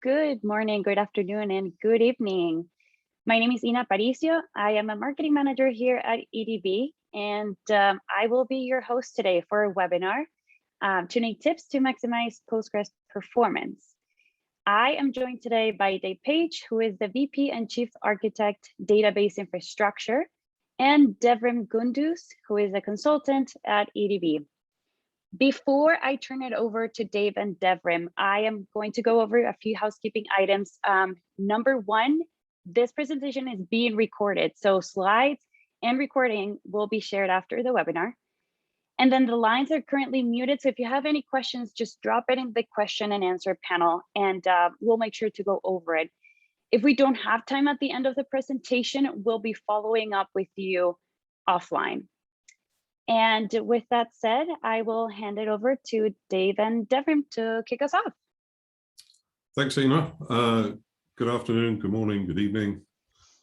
good morning, good afternoon, and good evening. My name is Ina Paricio. I am a marketing manager here at EDB, and I will be your host today for a webinar, tuning tips to maximize Postgres performance. I am joined today by Dave Page, who is the VP and Chief Architect, Database Infrastructure, and Devrim Gunduz, who is a consultant at EDB. Before I turn it over to Dave and Devrim, I am going to go over a few housekeeping items. Number one, this presentation is being recorded, so slides and recording will be shared after the webinar. And then the lines are currently muted, so if you have any questions, just drop it in the question and answer panel, and we'll make sure to go over it. If we don't have time at the end of the presentation, we'll be following up with you offline. And with that said, I will hand it over to Dave and Devrim to kick us off. Thanks, Ina. Good afternoon, good morning, good evening,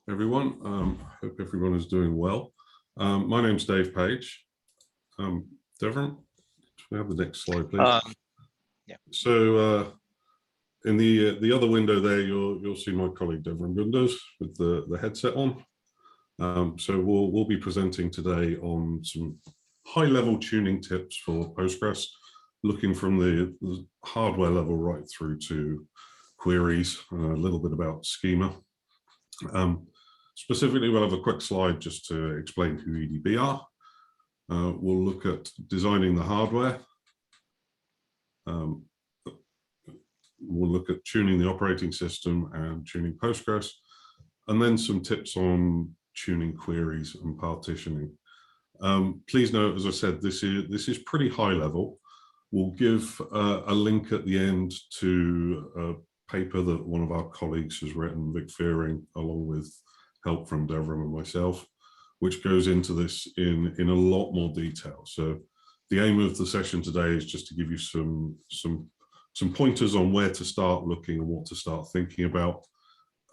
everyone. Hope everyone is doing well. My name's Dave Page. Devrim, can we have the next slide, please? Yeah. So in the other window there, you'll see my colleague Devrim Gunduz with the headset on. So we'll be presenting today on some high-level tuning tips for Postgres, looking from the hardware level right through to queries, a little bit about schema. Specifically, we'll have a quick slide just to explain who EDB are. We'll look at designing the hardware. We'll look at tuning the operating system and tuning Postgres, and then some tips on tuning queries and partitioning. Please note, as I said, this is pretty high level. We'll give a link at the end to a paper that one of our colleagues has written, Vic Fearing, along with help from Devrim and myself, which goes into this in a lot more detail. So the aim of the session today is just to give you some pointers on where to start looking and what to start thinking about.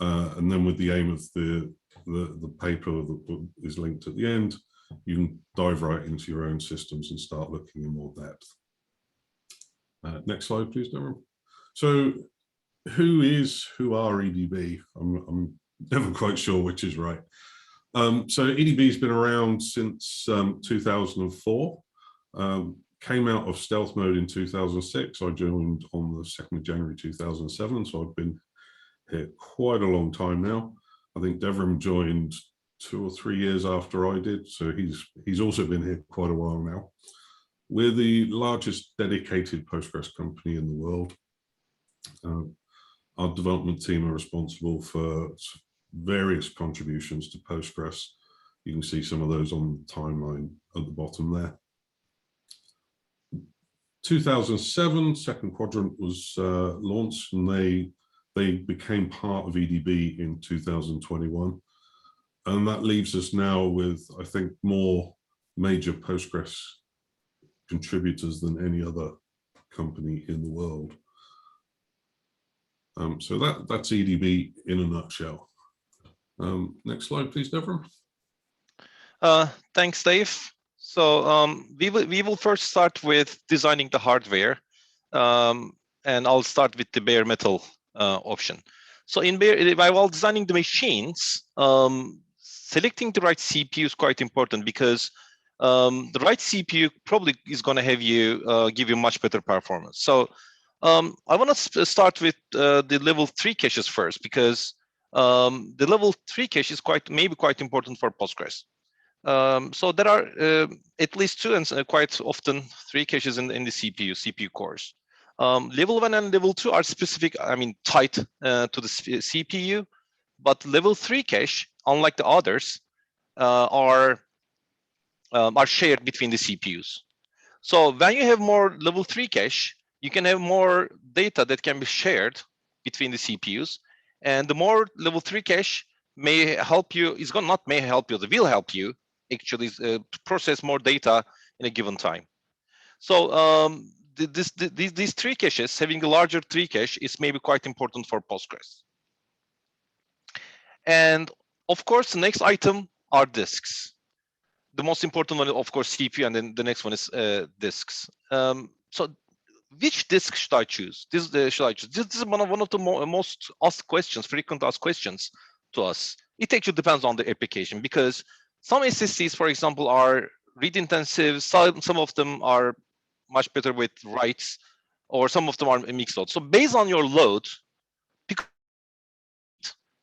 And then with the aim of the paper that is linked at the end, you can dive right into your own systems and start looking in more depth. Next slide, please, Devrim. So who are EDB? I'm never quite sure which is right. So EDB has been around since 2004. Came out of stealth mode in 2006. I joined on the 2nd of January 2007, so I've been here quite a long time now. I think Devrim joined 2 or 3 years after I did, so he's also been here quite a while now. We're the largest dedicated Postgres company in the world. Our development team are responsible for various contributions to Postgres. You can see some of those on the timeline at the bottom there. 2007, Second Quadrant was launched, and they became part of EDB in 2021. And that leaves us now with, I think, more major Postgres contributors than any other company in the world. So that's EDB in a nutshell. Next slide, please, Devrim. Thanks, Dave. So we will first start with designing the hardware, and I'll start with the bare metal option. So while designing the machines, selecting the right CPU is quite important, because the right CPU probably is going to give you much better performance. So I want to start with the level 3 caches first, because the level 3 cache is maybe quite important for Postgres. So there are at least 2 and quite often 3 caches in the CPU cores. Level 1 and level 2 are specific, tied to the CPU, but level 3 cache, unlike the others, are shared between the CPUs. So when you have more level 3 cache, you can have more data that can be shared between the CPUs, and the more level 3 cache may help you, it will help you actually process more data in a given time. So these 3 caches, having a larger 3 cache, is maybe quite important for Postgres. And of course, the next item are disks. The most important one, of course, CPU, and then the next one is disks. So which disk should I choose? This is one of the most asked questions, frequent asked questions to us. It actually depends on the application, because some SSDs, for example, are read intensive. Some of them are much better with writes, or some of them are mixed load. So based on your load,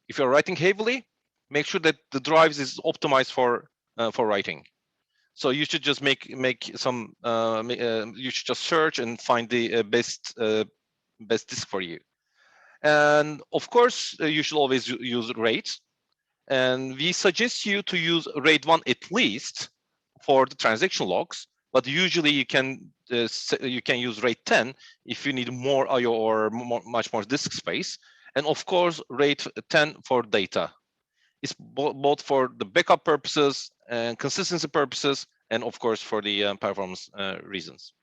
if you're writing heavily, make sure that the drives is optimized for writing. So you should just make some. You should just search and find the best disk for you. And of course, you should always use RAID. And we suggest you to use RAID 1 at least for the transaction logs. But usually you can use RAID 10 if you need more I/O or much more disk space. And of course, RAID 10 for data. It's both for the backup purposes and consistency purposes, and of course for the performance reasons.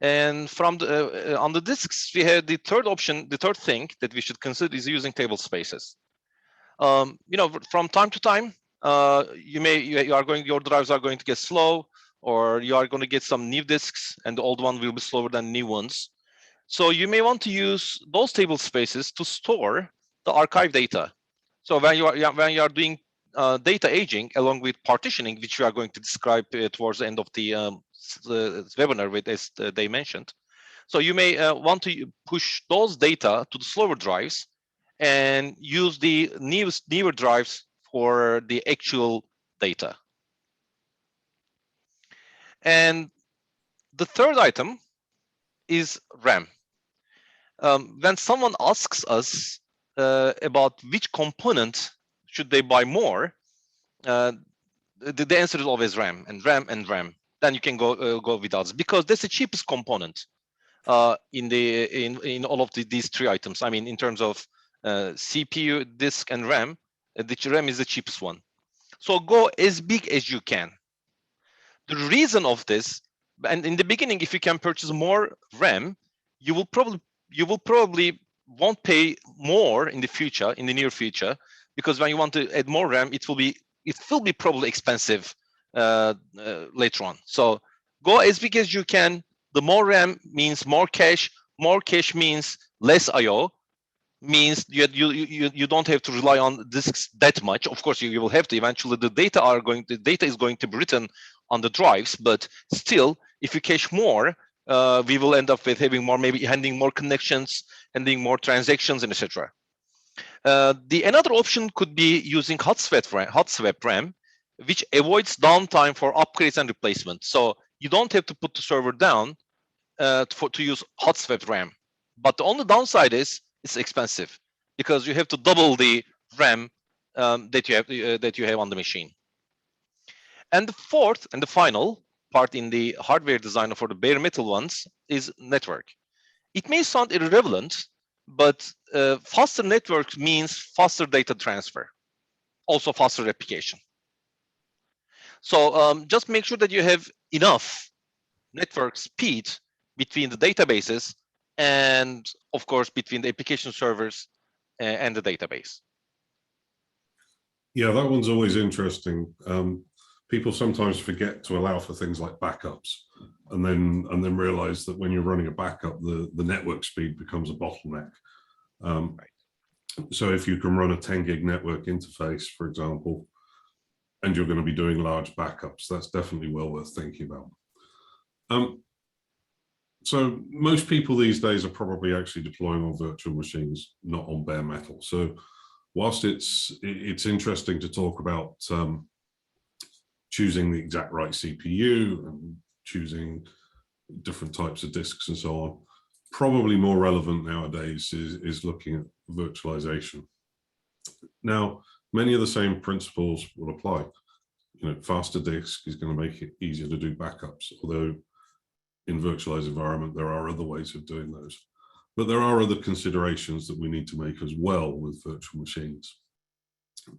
And from the on the disks, we have the third option. The third thing that we should consider is using table spaces. From time to time, your drives are going to get slow, or you are going to get some new disks, and the old one will be slower than new ones. So you may want to use those table spaces to store the archive data. So when you are doing data aging along with partitioning, which we are going to describe towards the end of the webinar, as they mentioned. So you may want to push those data to the slower drives and use the newer drives for the actual data. And the third item is RAM. When someone asks us about which component should they buy more, the answer is always RAM and RAM and RAM. Then you can go with others, because that's the cheapest component in all of these three items. I mean, in terms of CPU, disk, and RAM, the RAM is the cheapest one. So go as big as you can. The reason of this, and in the beginning, if you can purchase more RAM, you will probably won't pay more in the near future, because when you want to add more RAM, it will be probably expensive later on. So go as big as you can. The more RAM means more cache. More cache means less I/O. Means you don't have to rely on disks that much. Of course, you will have to eventually. The data is going to be written on the drives, but still, if you cache more, we will end up with having more, maybe handling more connections, handling more transactions, and etc. Another option could be using hot swap RAM, which avoids downtime for upgrades and replacement. So you don't have to put the server down to use hot swap RAM. But the only downside is it's expensive, because you have to double the RAM that you have on the machine. And the fourth and the final part in the hardware design for the bare metal ones is network. It may sound irrelevant, but faster network means faster data transfer, also faster replication. So just make sure that you have enough network speed between the databases and, of course, between the application servers and the database. Yeah, that one's always interesting. People sometimes forget to allow for things like backups, and then realize that when you're running a backup, the network speed becomes a bottleneck. So if you can run a 10 gig network interface, for example, and you're going to be doing large backups, that's definitely well worth thinking about. So most people these days are probably actually deploying on virtual machines, not on bare metal. So whilst it's interesting to talk about choosing the exact right CPU and choosing different types of disks and so on, probably more relevant nowadays is looking at virtualization. Now, many of the same principles will apply. Faster disk is going to make it easier to do backups, although in virtualized environment, there are other ways of doing those. But there are other considerations that we need to make as well with virtual machines.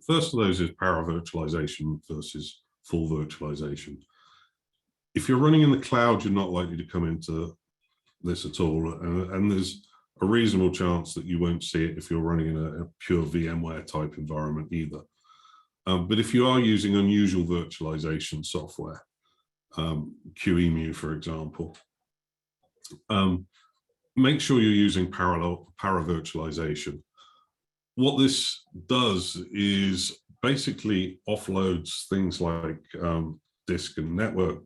First of those is power virtualization versus full virtualization. If you're running in the cloud, you're not likely to come into this at all. And there's a reasonable chance that you won't see it if you're running in a pure VMware type environment either. But if you are using unusual virtualization software, QEMU, for example, Make sure you're using para virtualization. What this does is basically offloads things like disk and network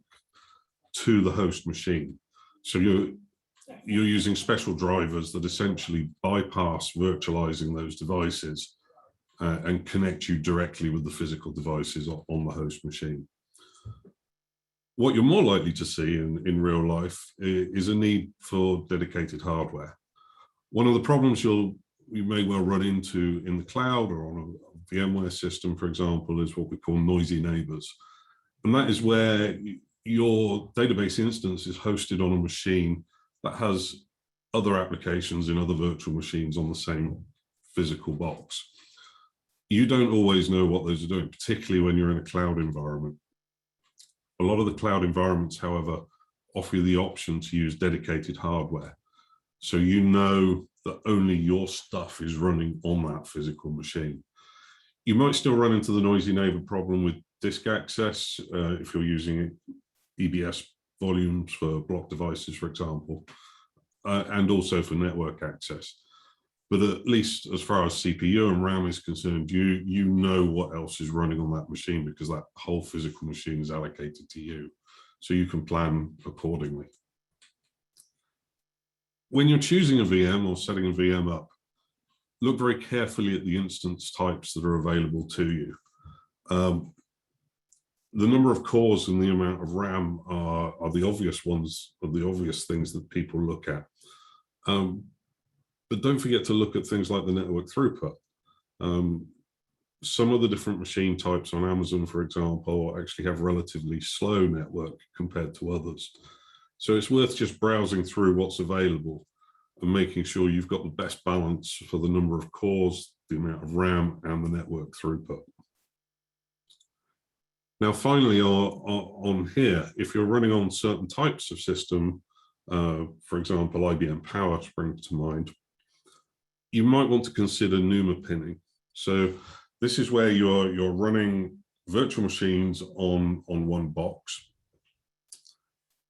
to the host machine. So you're using special drivers that essentially bypass virtualizing those devices and connect you directly with the physical devices on the host machine. What you're more likely to see in real life is a need for dedicated hardware. One of the problems you may well run into in the cloud or on a VMware system, for example, is what we call noisy neighbors. And that is where your database instance is hosted on a machine that has other applications in other virtual machines on the same physical box. You don't always know what those are doing, particularly when you're in a cloud environment. A lot of the cloud environments, however, offer you the option to use dedicated hardware. So you know that only your stuff is running on that physical machine. You might still run into the noisy neighbor problem with disk access if you're using EBS volumes for block devices, for example, and also for network access. But at least as far as CPU and RAM is concerned, you know what else is running on that machine because that whole physical machine is allocated to you. So you can plan accordingly. When you're choosing a VM or setting a VM up, look very carefully at the instance types that are available to you. The number of cores and the amount of RAM are the obvious ones, are the obvious things that people look at. But don't forget to look at things like the network throughput. Some of the different machine types on Amazon, for example, actually have relatively slow network compared to others. So it's worth just browsing through what's available and making sure you've got the best balance for the number of cores, the amount of RAM, and the network throughput. Now, finally, on here, if you're running on certain types of system, for example, IBM Power springs to mind, you might want to consider NUMA pinning. So this is where you're running virtual machines on one box.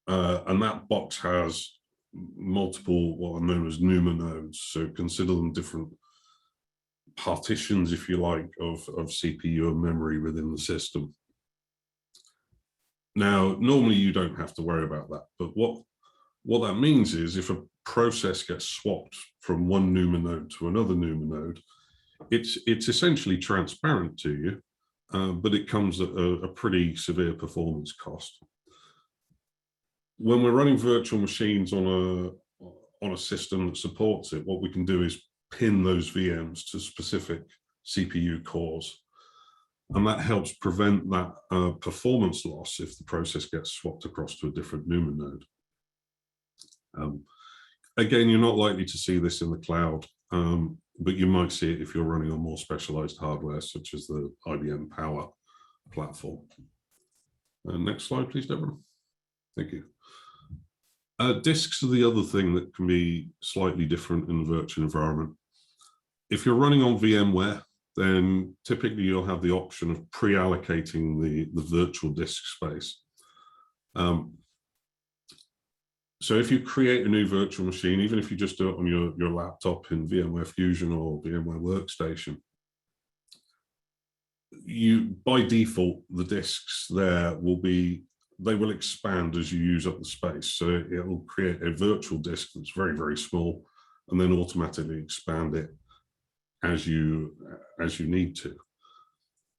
And that box has multiple, what are known as NUMA nodes. So consider them different partitions, if you like, of CPU and memory within the system. Now, normally you don't have to worry about that, but what that means is if a process gets swapped from one NUMA node to another NUMA node, it's essentially transparent to you, but it comes at a pretty severe performance cost. When we're running virtual machines on a system that supports it, what we can do is pin those VMs to specific CPU cores. And that helps prevent that performance loss if the process gets swapped across to a different NUMA node. Again, you're not likely to see this in the cloud, but you might see it if you're running on more specialized hardware, such as the IBM Power platform. Next slide, please, Devrim. Thank you. Disks are the other thing that can be slightly different in the virtual environment. If you're running on VMware, then typically you'll have the option of pre-allocating the virtual disk space. So if you create a new virtual machine, even if you just do it on your laptop in VMware Fusion or VMware Workstation, by default, the disks there they will expand as you use up the space. So it will create a virtual disk that's very, very small and then automatically expand it as you need to.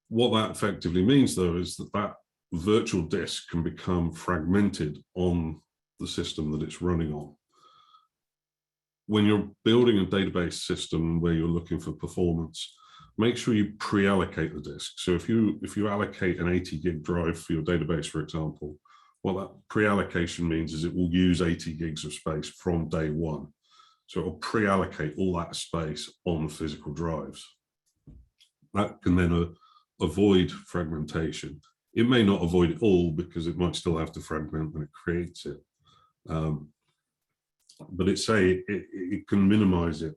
What that effectively means, though, is that virtual disk can become fragmented on the system that it's running on. When you're building a database system where you're looking for performance, make sure you pre-allocate the disk. So if you allocate an 80 gig drive for your database, for example, what that pre-allocation means is it will use 80 gigs of space from day one. So it will pre-allocate all that space on the physical drives. That can then avoid fragmentation. It may not avoid it all because it might still have to fragment when it creates it. But it can minimize it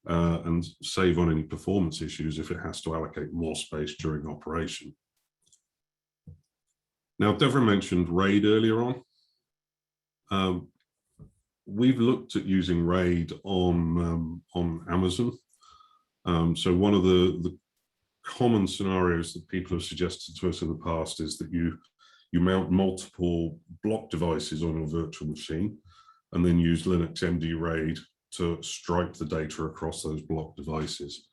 and save on any performance issues if it has to allocate more space during operation. Now, Devrim mentioned RAID earlier on. we've looked at using RAID on Amazon. So one of the common scenarios that people have suggested to us in the past is that you mount multiple block devices on your virtual machine and then use Linux MD RAID to stripe the data across those block devices.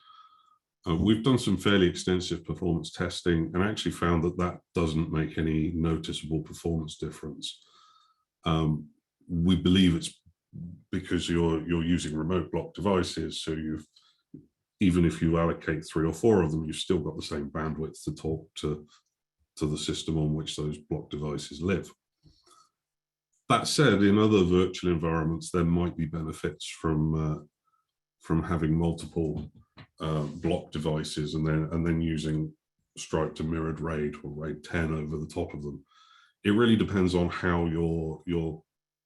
We've done some fairly extensive performance testing and actually found that that doesn't make any noticeable performance difference. We believe it's because you're using remote block devices, so even if you allocate 3 or 4 of them, you've still got the same bandwidth to talk to the system on which those block devices live. That said, in other virtual environments, there might be benefits from having multiple block devices and then using striped and mirrored RAID or RAID 10 over the top of them. It really depends on how your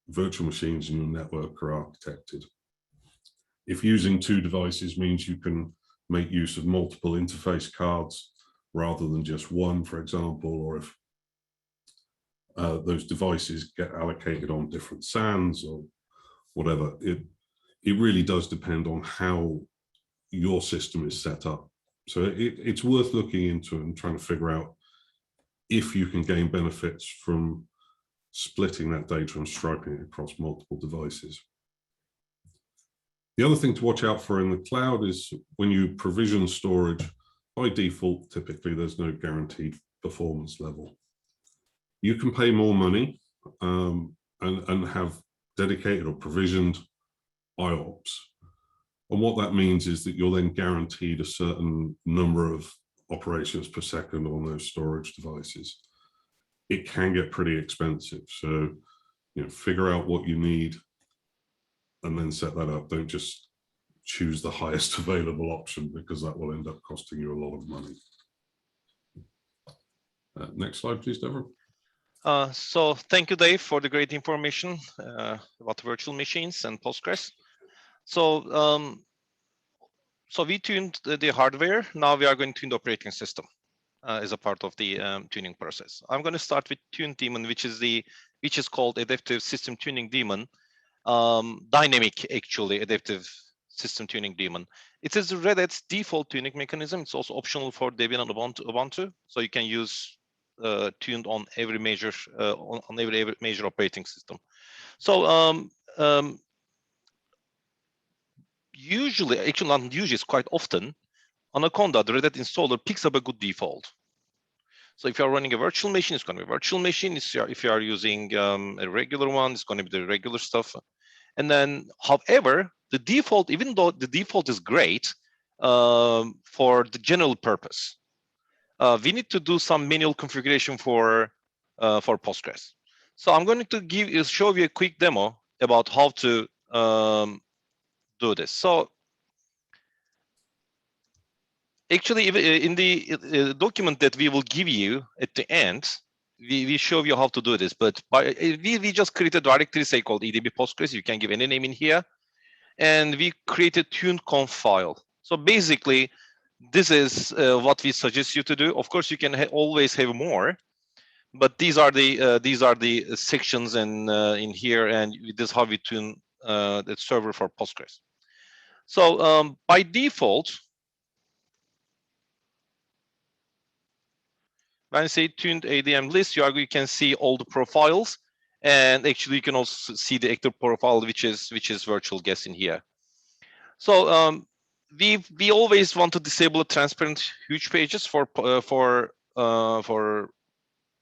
virtual machines and your network are architected. If using 2 devices means you can make use of multiple interface cards rather than just one, for example, or if those devices get allocated on different SANs or whatever, it really does depend on how your system is set up. So it's worth looking into and trying to figure out if you can gain benefits from splitting that data and striping it across multiple devices. The other thing to watch out for in the cloud is when you provision storage, by default, typically there's no guaranteed performance level. You can pay more money and have dedicated or provisioned IOPS. And what that means is that you're then guaranteed a certain number of operations per second on those storage devices. It can get pretty expensive. So, figure out what you need and then set that up. Don't just choose the highest available option because that will end up costing you a lot of money. Next slide, please, Devrim. So thank you, Dave, for the great information about virtual machines and Postgres. So, so we tuned the hardware. Now we are going to tune the operating system as a part of the tuning process. I'm going to start with Tune Daemon, which is called Adaptive System Tuning Daemon. Dynamic, actually, adaptive system tuning daemon. It is Red Hat's default tuning mechanism. It's also optional for Debian and Ubuntu, so you can use tuned on every major on every major operating system. So usually, actually not usually, it's quite often, Anaconda, the Red Hat installer, picks up a good default. So if you're running a virtual machine, it's going to be a virtual machine. If you are using a regular one, it's going to be the regular stuff. And then, however, the default, even though the default is great for the general purpose, we need to do some manual configuration for Postgres. So I'm going to show you a quick demo about how to do this. So actually, in the document that we will give you at the end, we show you how to do this, but we just created a directory, say, called EDB Postgres. You can give any name in here. And we created tuned.conf file. So basically, this is what we suggest you to do. Of course, you can always have more, but these are the sections in here, and this is how we tune the server for Postgres. So by default, when I say tuned ADM list, you can see all the profiles, and actually you can also see the active profile, which is virtual guest in here. So we always want to disable transparent huge pages for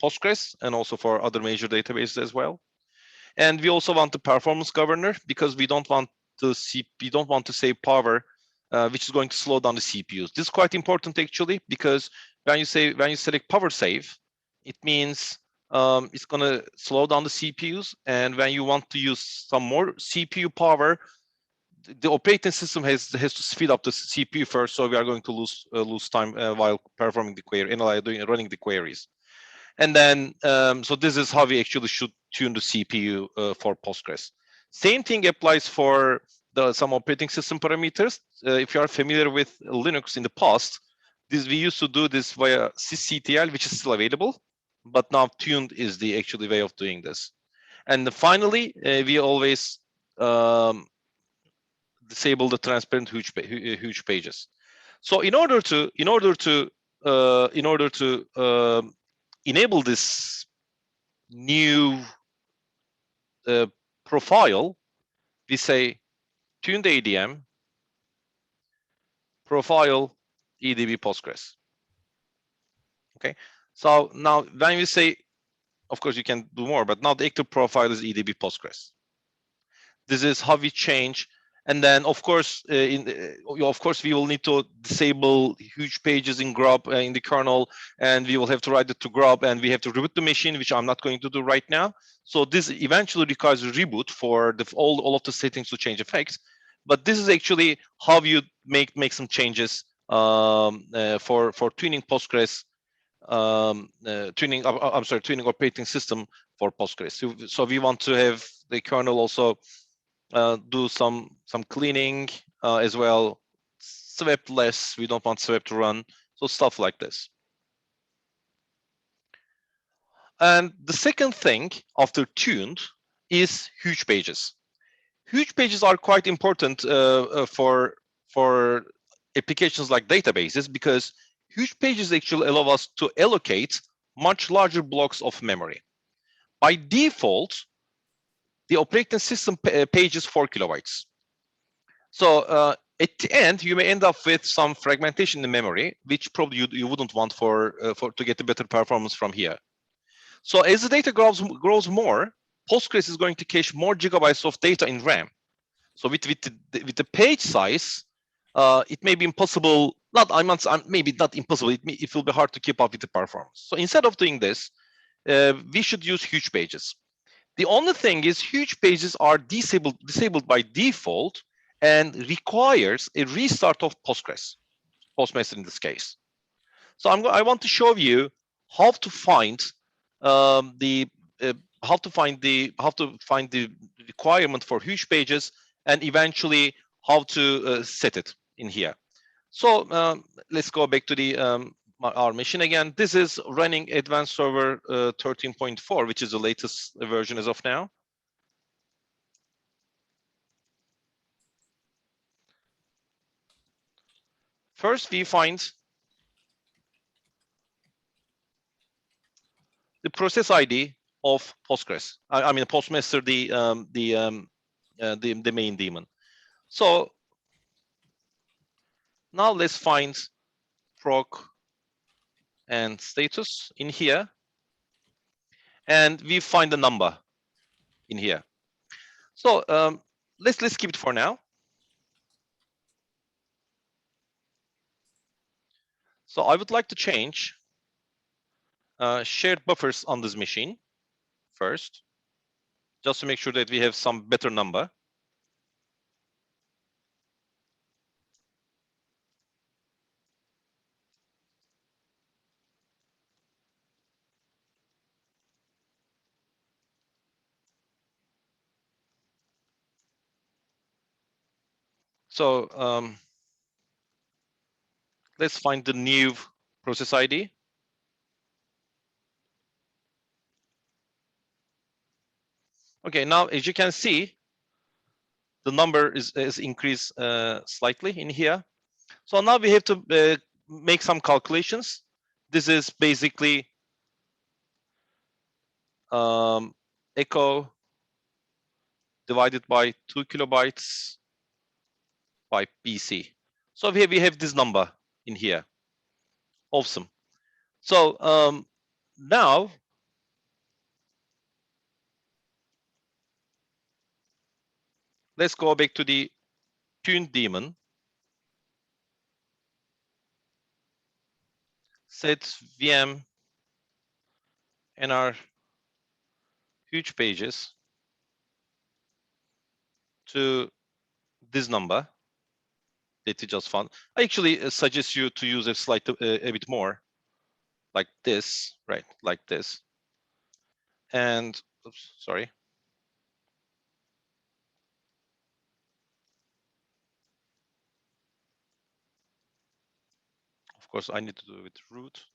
Postgres and also for other major databases as well. And we also want the performance governor because we don't want to save power, which is going to slow down the CPUs. This is quite important actually, because when you select power save, it means it's going to slow down the CPUs. And when you want to use some more CPU power, the operating system has to speed up the CPU first, so we are going to lose time while performing the query, running the queries. And then, so this is how we actually should tune the CPU for Postgres. Same thing applies for some operating system parameters. If you are familiar with Linux in the past, we used to do this via sysctl, which is still available, but now tuned is the actual way of doing this. And finally, we always disable the transparent huge pages. So in order to enable this new profile, we say tune the ADM profile EDB Postgres. Okay, so now when we say, of course you can do more, but now the active profile is EDB Postgres. This is how we change. And then, of course, we will need to disable huge pages in grub in the kernel, and we will have to write it to grub, and we have to reboot the machine, which I'm not going to do right now. So this eventually requires a reboot for all of the settings to change effects. But this is actually how you make some changes for tuning Postgres, tuning operating system for Postgres. So we want to have the kernel also do some cleaning as well, swap less. We don't want swap to run, so stuff like this. And the second thing after tuned is huge pages. Huge pages are quite important for applications like databases, because huge pages actually allow us to allocate much larger blocks of memory. By default, the operating system page is 4 kilobytes. So at the end, you may end up with some fragmentation in memory, which probably you wouldn't want to get a better performance from here. So as the data grows more, Postgres is going to cache more gigabytes of data in RAM. So with the page size, it may be impossible. Maybe not impossible. It will be hard to keep up with the performance. So instead of doing this, we should use huge pages. The only thing is, huge pages are disabled by default and requires a restart of Postmaster in this case. So I want to show you how to find the requirement for huge pages, and eventually how to set it in here. So let's go back to our machine again. This is running Advanced Server 13.4, which is the latest version as of now. First, we find the process ID of Postgres. I mean, Postmaster, the main daemon. So now let's find proc and status in here, and we find the number in here. So let's keep it for now. So I would like to change shared buffers on this machine first, just to make sure that we have some better number. So let's find the new process ID. Okay, now as you can see, the number is increased slightly in here. So now we have to make some calculations. This is basically echo divided by 2 kilobytes by BC. So we have this number in here. Awesome. So now let's go back to the tune daemon. Set VM nr huge pages to this number that you just found. I actually suggest you to use a bit more, like this, right? Like this. And oops, sorry. Of course, I need to do it with root.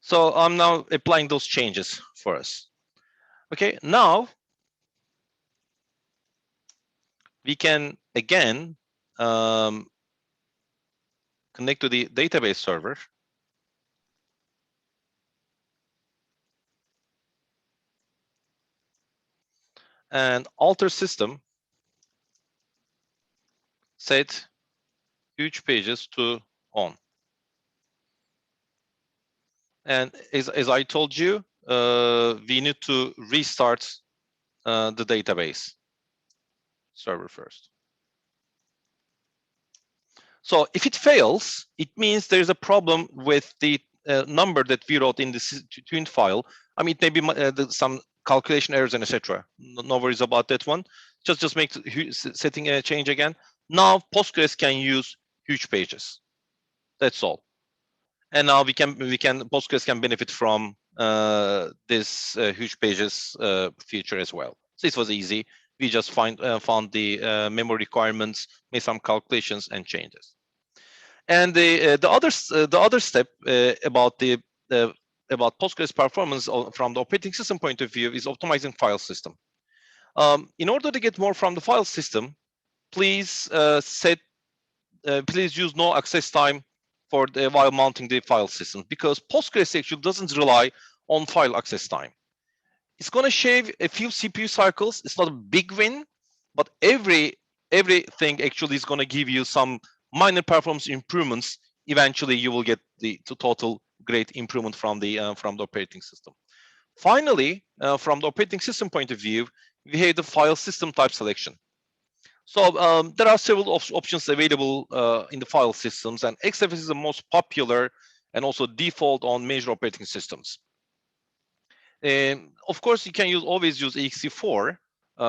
So I'm now applying those changes for us. Okay, now we can again connect to the database server. And alter system, set huge pages to on. And as I told you, we need to restart the database server first. So if it fails, it means there's a problem with the number that we wrote in the tuned file. I mean, it may be some calculation errors and etc. No worries about that one. Just make setting a change again. Now Postgres can use huge pages. That's all. And now Postgres can benefit from this huge pages feature as well. So this was easy. We just found the memory requirements, made some calculations and changes. And the other step about Postgres performance from the operating system point of view is optimizing file system. In order to get more from the file system, please please use no access time while mounting the file system, because Postgres actually doesn't rely on file access time. It's going to shave a few CPU cycles. It's not a big win, but everything actually is going to give you some minor performance improvements. Eventually, you will get the total great improvement from the operating system. Finally, from the operating system point of view, we have the file system type selection. So there are several options available in the file systems, and XFS is the most popular and also default on major operating systems. And of course, you can always use ext4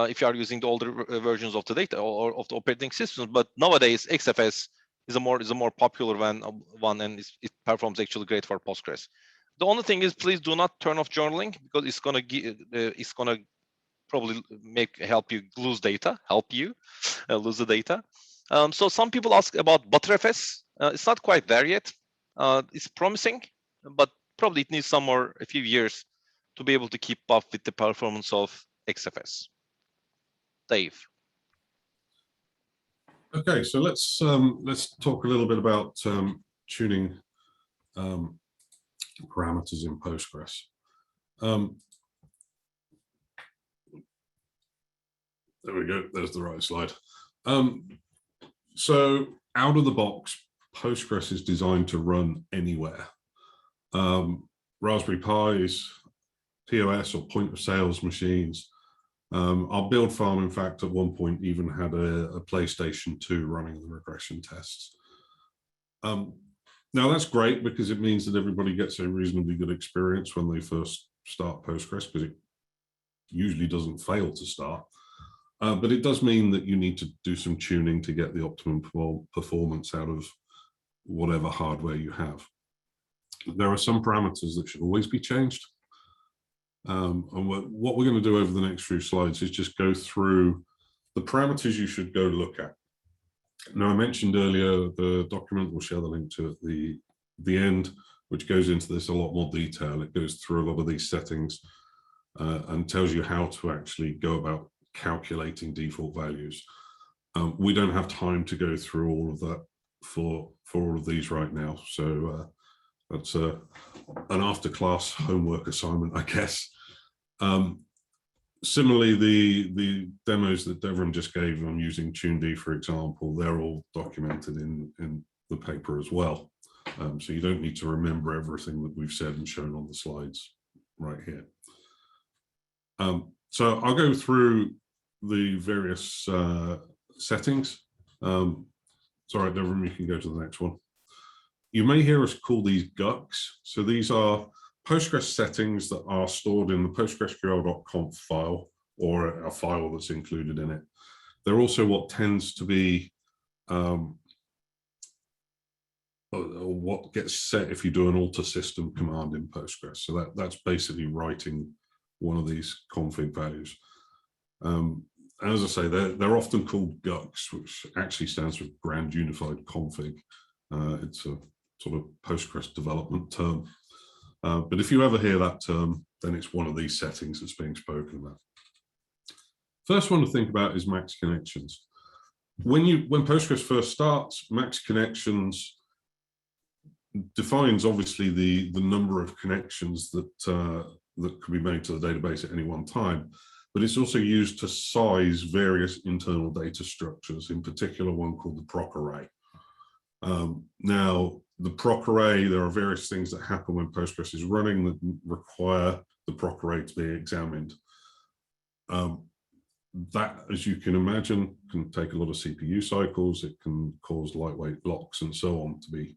if you are using the older versions of the data or of the operating systems. But nowadays, XFS is a more popular one, and it performs actually great for Postgres. The only thing is, please do not turn off journaling, because it's gonna probably help you lose data. Lose the data. So some people ask about Btrfs. It's not quite there yet. It's promising, but probably it needs a few years to be able to keep up with the performance of XFS. Dave. Okay, so let's talk a little bit about tuning parameters in Postgres. There we go. There's the right slide. So out of the box, Postgres is designed to run anywhere. Raspberry Pis, POS or point of sales machines. Our build farm, in fact, at one point even had a PlayStation 2 running the regression tests. Now that's great, because it means that everybody gets a reasonably good experience when they first start Postgres, because it usually doesn't fail to start. But it does mean that you need to do some tuning to get the optimum performance out of whatever hardware you have. There are some parameters that should always be changed. And what we're going to do over the next few slides is just go through the parameters you should go look at. Now, I mentioned earlier the document, we'll share the link to at the end, which goes into this a lot more detail. It goes through a lot of these settings and tells you how to actually go about calculating default values. We don't have time to go through all of that for all of these right now, so that's an after-class homework assignment, I guess. Similarly, the demos that Devrim just gave on using TuneD, for example, they're all documented in the paper as well. So you don't need to remember everything that we've said and shown on the slides right here. So I'll go through the various settings. Sorry, Devrim, you can go to the next one. You may hear us call these GUCs. So these are Postgres settings that are stored in the postgresql.conf file, or a file that's included in it. They're also what tends to be what gets set if you do an alter system command in Postgres. So that's basically writing one of these config values. And as I say, they're often called GUCs, which actually stands for Grand Unified Config. It's a sort of Postgres development term. But if you ever hear that term, then it's one of these settings that's being spoken about. First one to think about is max connections. When Postgres first starts, max connections defines obviously the number of connections that that can be made to the database at any one time, but it's also used to size various internal data structures, in particular one called the proc array. Now, the proc array, there are various things that happen when Postgres is running that require the proc array to be examined. That, as you can imagine, can take a lot of CPU cycles. It can cause lightweight blocks and so on to be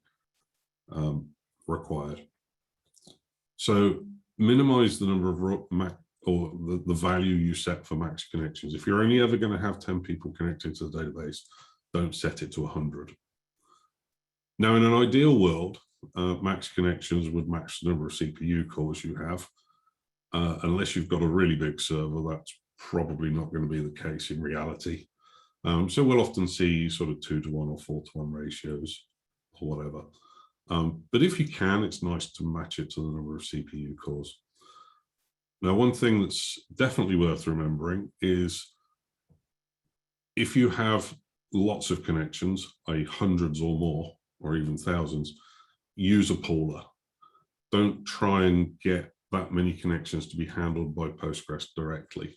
required. So minimize the number of the value you set for max connections. If you're only ever going to have 10 people connected to the database, don't set it to 100. Now, in an ideal world, max connections would match the number of CPU cores you have. Unless you've got a really big server, that's probably not going to be the case in reality. So we'll often see sort of 2-to-1 or 4-to-1 ratios or whatever. But if you can, it's nice to match it to the number of CPU cores. Now, one thing that's definitely worth remembering is if you have lots of connections, i.e. hundreds or more, or even thousands, use a pooler. Don't try and get that many connections to be handled by Postgres directly.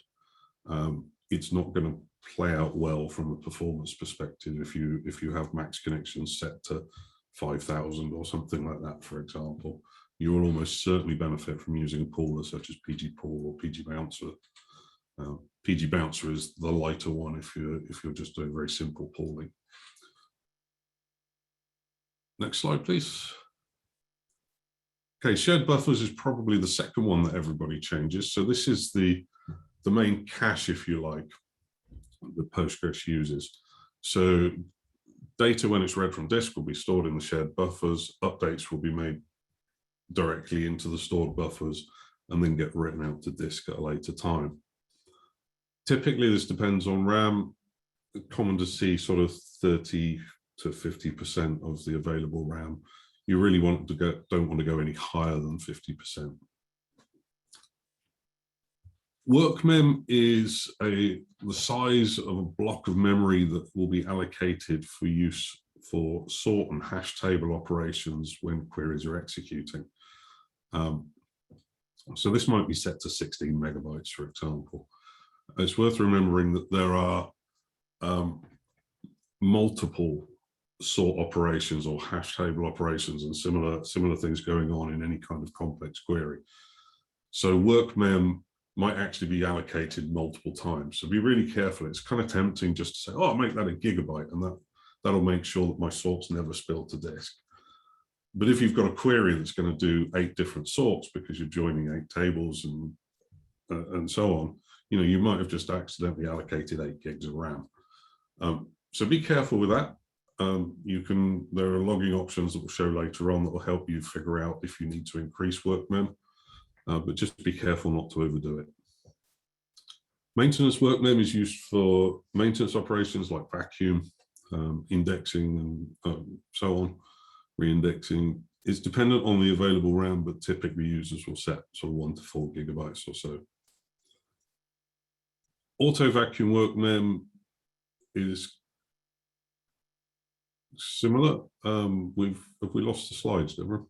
It's not going to play out well from a performance perspective if you have max connections set to 5,000 or something like that, for example. You will almost certainly benefit from using a pooler such as pgpool or pgbouncer. Pgbouncer is the lighter one if you're just doing very simple pooling. Next slide, please. Okay, shared buffers is probably the second one that everybody changes. So this is the main cache, if you like, that Postgres uses. So data, when it's read from disk, will be stored in the shared buffers. Updates will be made directly into the stored buffers and then get written out to disk at a later time. Typically, this depends on RAM. Common to see sort of 30 to 50% of the available RAM. You really don't want to go any higher than 50%. Workmem is the size of a block of memory that will be allocated for use for sort and hash table operations when queries are executing. So this might be set to 16 megabytes, for example. It's worth remembering that there are multiple sort operations or hash table operations and similar things going on in any kind of complex query. So workmem might actually be allocated multiple times. So be really careful. It's kind of tempting just to say, oh, I'll make that a gigabyte, and that'll make sure that my sorts never spill to disk. But if you've got a query that's going to do 8 different sorts because you're joining 8 tables and so on, you might have just accidentally allocated 8 gigs of RAM. So be careful with that. There are logging options that will show later on that will help you figure out if you need to increase workmem, but just be careful not to overdo it. Maintenance workmem is used for maintenance operations like vacuum, indexing, and so on. Reindexing is dependent on the available RAM, but typically users will set sort of 1 to 4 gigabytes or so. Auto vacuum workmem is similar. Have we lost the slides, Devrim?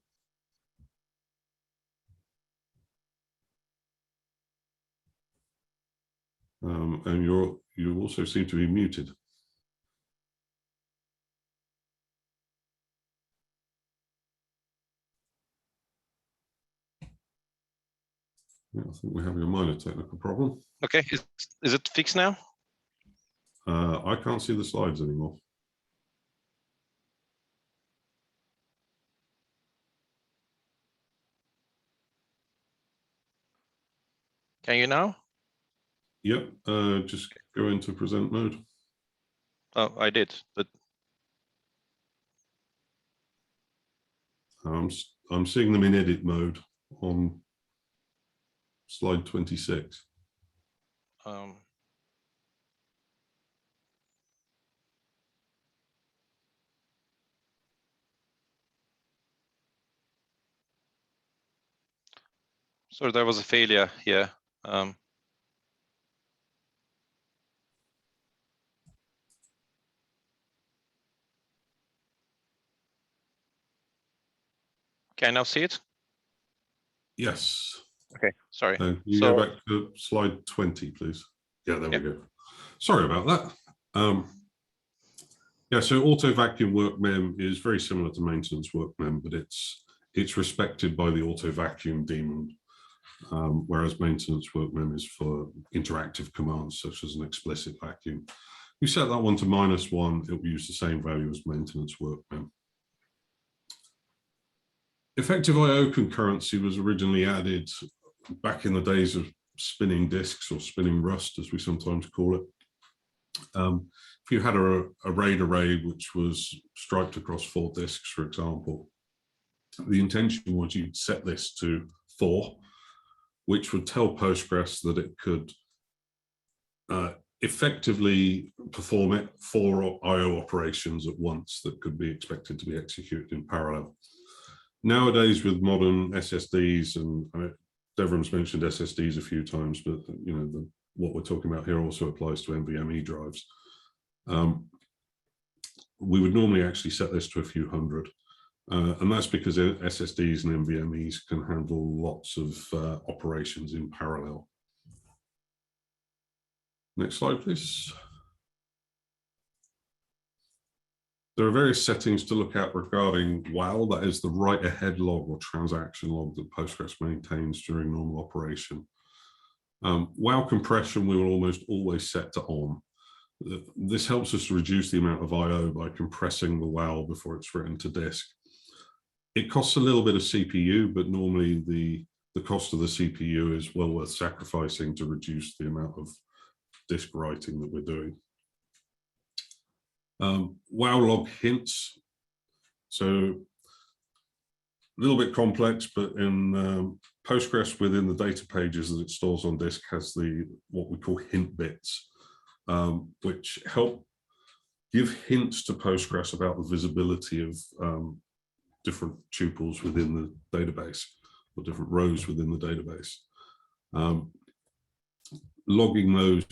And you also seem to be muted. Yeah, I think we're having a minor technical problem. Okay, is it fixed now? I can't see the slides anymore. Can you now? Yep, just go into present mode. Oh, I did, but I'm seeing them in edit mode on slide 26. So there was a failure here. Can I now see it? Yes. Okay, sorry. Can you So, go back to slide 20, please? Yeah, there yeah. we go. Sorry about that. Yeah, so auto vacuum work mem is very similar to maintenance work mem, but it's respected by the auto vacuum daemon, whereas maintenance work mem is for interactive commands such as an explicit vacuum. You set that one to -1, it will use the same value as maintenance work mem. Effective IO concurrency was originally added back in the days of spinning disks, or spinning rust, as we sometimes call it. If you had a RAID array which was striped across 4 disks, for example, the intention was you'd set this to 4, which would tell Postgres that it could effectively perform 4 IO operations at once that could be expected to be executed in parallel. Nowadays, with modern SSDs, and Devrim's mentioned SSDs a few times, but you know what we're talking about here also applies to NVMe drives. We would normally actually set this to a few hundred, and that's because SSDs and NVMe's can handle lots of operations in parallel. Next slide, please. There are various settings to look at regarding WAL, that is the write-ahead log or transaction log that Postgres maintains during normal operation. WAL compression we will almost always set to on. This helps us to reduce the amount of I/O by compressing the WAL before it's written to disk. It costs a little bit of CPU, but normally the cost of the CPU is well worth sacrificing to reduce the amount of disk writing that we're doing. WAL log hints. So a little bit complex, but in Postgres, within the data pages that it stores on disk, has what we call hint bits, which help give hints to Postgres about the visibility of different tuples within the database, or different rows within the database. Logging those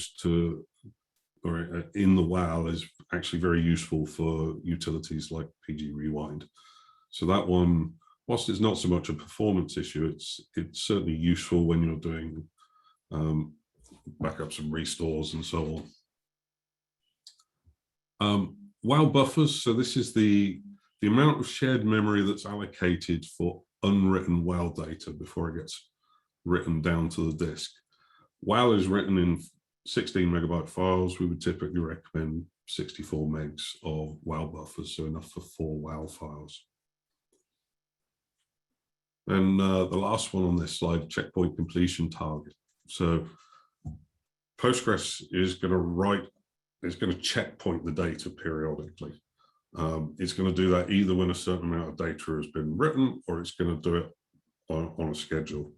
in the WAL is actually very useful for utilities like PG Rewind. So that one, whilst it's not so much a performance issue, it's certainly useful when you're doing backups and restores and so on. WAL buffers, so this is the amount of shared memory that's allocated for unwritten WAL data before it gets written down to the disk. WAL is written in 16 megabyte files. We would typically recommend 64 megs of WAL buffers, so enough for 4 WAL files. And the last one on this slide, checkpoint completion target. So Postgres is going to checkpoint the data periodically. It's going to do that either when a certain amount of data has been written, or it's going to do it on a schedule.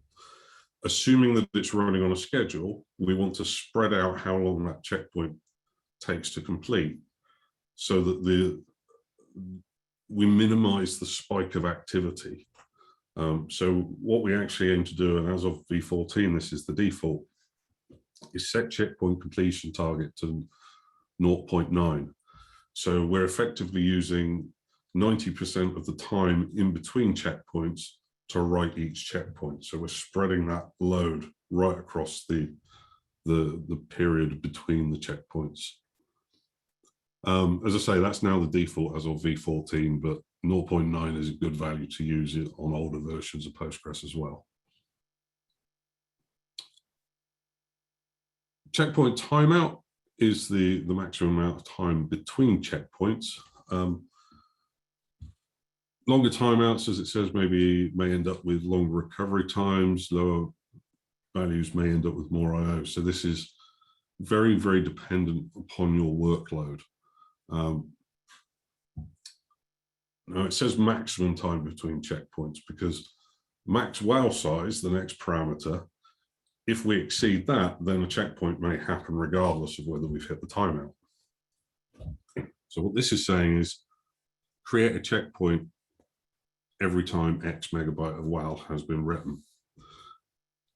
Assuming that it's running on a schedule, we want to spread out how long that checkpoint takes to complete, so that we minimize the spike of activity. So what we actually aim to do, and as of v14, this is the default, is set checkpoint completion target to 0.9. So we're effectively using 90% of the time in between checkpoints to write each checkpoint. So we're spreading that load right across the period between the checkpoints. As I say, that's now the default as of v14, but 0.9 is a good value to use it on older versions of Postgres as well. Checkpoint timeout is the maximum amount of time between checkpoints. Longer timeouts, as it says, may end up with longer recovery times. Lower values may end up with more I/O. So this is very, very dependent upon your workload. Now it says maximum time between checkpoints because max WAL size, the next parameter, if we exceed that, then a checkpoint may happen regardless of whether we've hit the timeout. So what this is saying is create a checkpoint every time X megabyte of WAL has been written.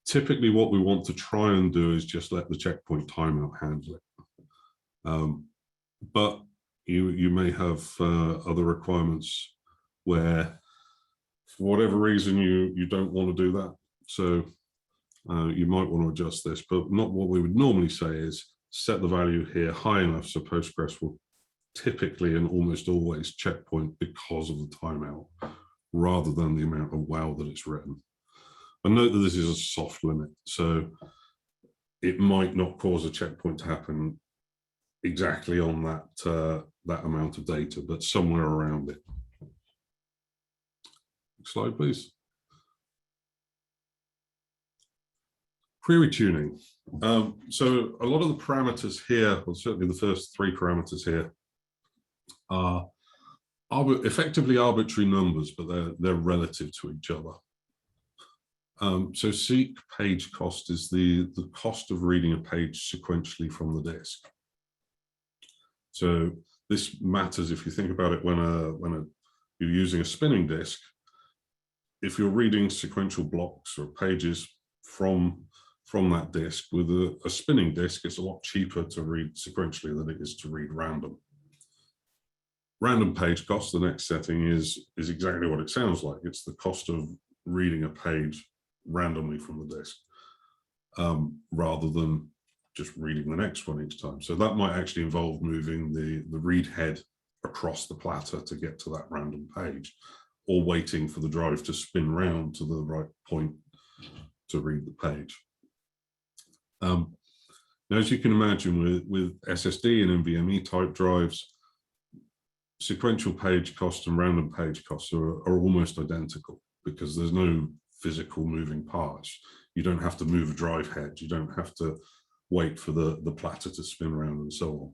typically what we want to try and do is just let the checkpoint timeout handle it. But you may have other requirements where, for whatever reason, you don't want to do that. So you might want to adjust this, but not what we would normally say is set the value here high enough so Postgres will typically and almost always checkpoint because of the timeout, rather than the amount of wow that it's written. And note that this is a soft limit, so it might not cause a checkpoint to happen exactly on that that amount of data, but somewhere around it. Next slide, please. Query tuning. So a lot of the parameters here, or certainly the first 3 parameters here, are effectively arbitrary numbers, but they're relative to each other. So seek page cost is the cost of reading a page sequentially from the disk. So this matters if you think about it when you're using a spinning disk. If you're reading sequential blocks or pages from that disk, with a spinning disk, it's a lot cheaper to read sequentially than it is to read random. Random page cost, the next setting, is exactly what it sounds like. It's the cost of reading a page randomly from the disk, rather than just reading the next one each time. So that might actually involve moving the read head across the platter to get to that random page, or waiting for the drive to spin round to the right point to read the page. Now, as you can imagine, with SSD and NVMe type drives, sequential page cost and random page costs are almost identical, because there's no physical moving parts. You don't have to move a drive head. You don't have to wait for the platter to spin around and so on.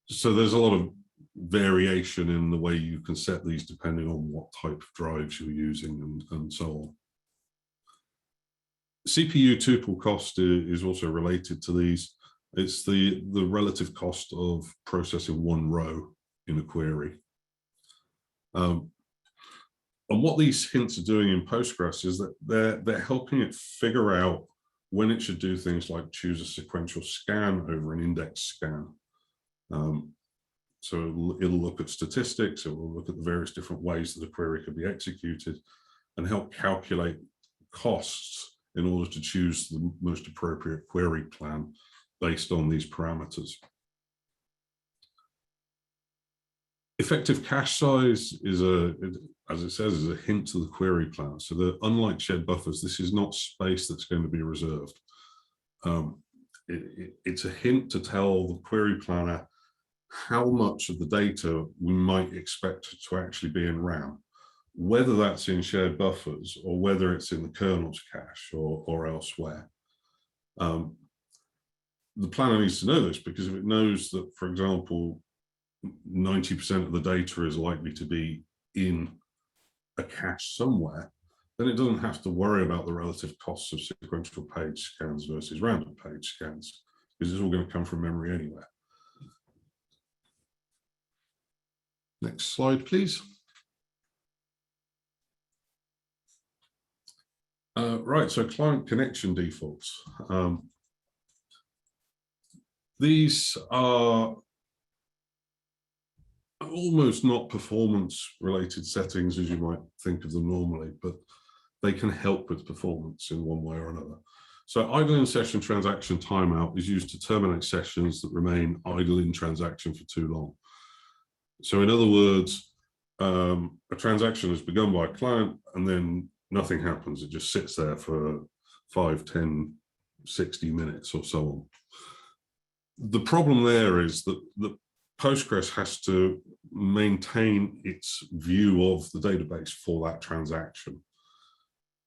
So there's a lot of variation in the way you can set these depending on what type of drives you're using and so on. CPU tuple cost is also related to these. It's the relative cost of processing one row in a query. And what these hints are doing in Postgres is that they're helping it figure out when it should do things like choose a sequential scan over an index scan. So it'll look at statistics, it will look at the various different ways that a query could be executed, and help calculate costs in order to choose the most appropriate query plan based on these parameters. Effective cache size is as it says, is a hint to the query plan. So unlike shared buffers, this is not space that's going to be reserved. It's a hint to tell the query planner how much of the data we might expect to actually be in RAM, whether that's in shared buffers or whether it's in the kernel's cache or elsewhere. The planner needs to know this, because if it knows that, for example, 90% of the data is likely to be in a cache somewhere, then it doesn't have to worry about the relative costs of sequential page scans versus random page scans, because it's all going to come from memory anyway. Next slide, please. Right, so client connection defaults. These are almost not performance-related settings as you might think of them normally, but they can help with performance in one way or another. So idle in session transaction timeout is used to terminate sessions that remain idle in transaction for too long. So in other words, a transaction is begun by a client and then nothing happens. It just sits there for 5, 10, 60 minutes or so on. The problem there is that Postgres has to maintain its view of the database for that transaction.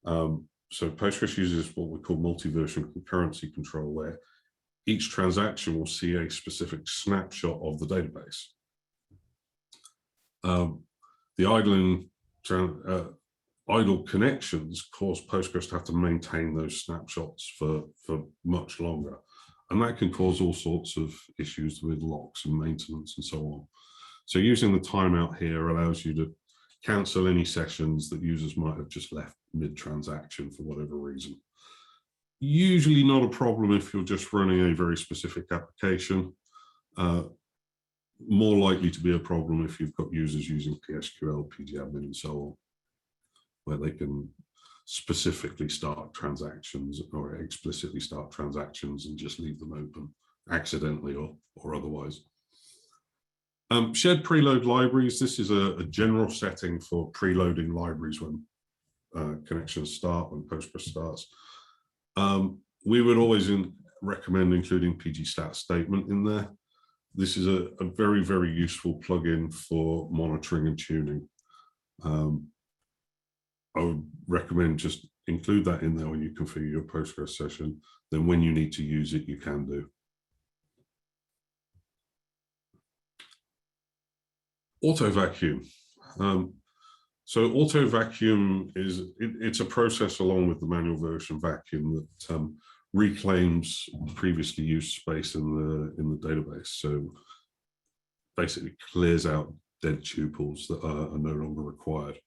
So Postgres uses what we call multi-version concurrency control, where each transaction will see a specific snapshot of the database. The idle connections cause Postgres to have to maintain those snapshots for much longer. And that can cause all sorts of issues with locks and maintenance and so on. So using the timeout here allows you to cancel any sessions that users might have just left mid-transaction for whatever reason. Usually not a problem if you're just running a very specific application. More likely to be a problem if you've got users using PSQL, pgadmin, and so on, where they can specifically start transactions or explicitly start transactions and just leave them open accidentally or otherwise. Shared preload libraries. This is a general setting for preloading libraries when connections start, when Postgres starts. We would always recommend including pgstat statement in there. This is a very, very useful plugin for monitoring and tuning. I would recommend just include that in there when you configure your Postgres session. Then when you need to use it, you can do. Auto vacuum. So auto vacuum it's a process along with the manual version vacuum that reclaims previously used space in the database. So basically clears out dead tuples that are no longer required.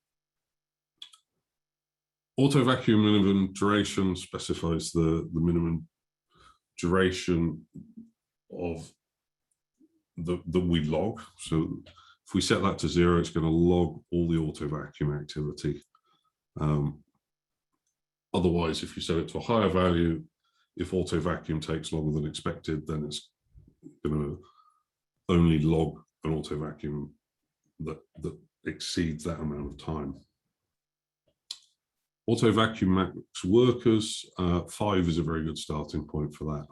Auto vacuum minimum duration specifies the minimum duration of that we log. So if we set that to 0, it's going to log all the auto vacuum activity. Otherwise, if you set it to a higher value, if auto vacuum takes longer than expected, then it's going to only log an auto vacuum that exceeds that amount of time. Auto vacuum max workers, 5 is a very good starting point for that.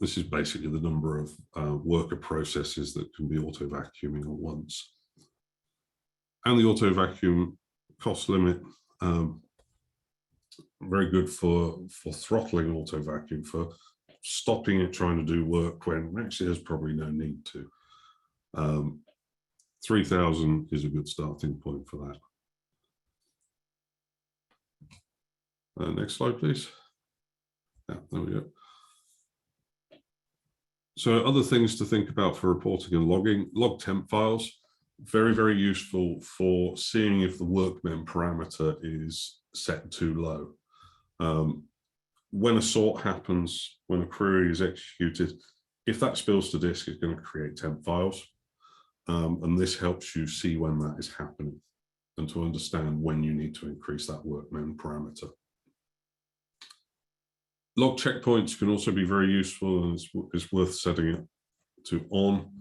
This is basically the number of worker processes that can be auto vacuuming at once. And the auto vacuum cost limit, very good for throttling auto vacuum, for stopping it trying to do work when actually there's probably no need to. 3,000 is a good starting point for that. Next slide, please. Yeah, there we go. So other things to think about for reporting and logging: log temp files, very, very useful for seeing if the workmem parameter is set too low. When a sort happens, when a query is executed, if that spills to disk, it's going to create temp files. And this helps you see when that is happening and to understand when you need to increase that workmem parameter. Log checkpoints can also be very useful, and it's worth setting it to on,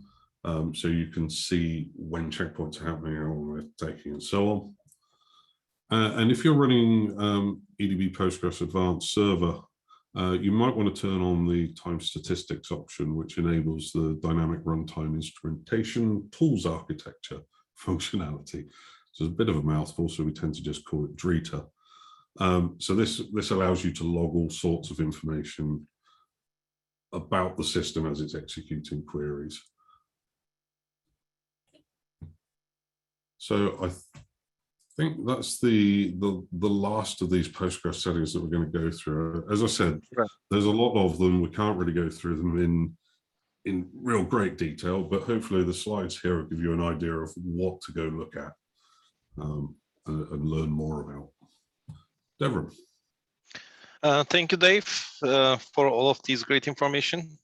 so you can see when checkpoints are happening, how long they're taking, and so on. And if you're running EDB Postgres Advanced Server, you might want to turn on the time statistics option, which enables the dynamic runtime instrumentation tools architecture functionality. So it's a bit of a mouthful, so we tend to just call it DRETA. So this allows you to log all sorts of information about the system as it's executing queries. So I think that's the last of these Postgres settings that we're going to go through. As I said, there's a lot of them. We can't really go through them in real great detail, but hopefully the slides here will give you an idea of what to go look at and learn more about. Devrim. Thank you, Dave, for all of these great information.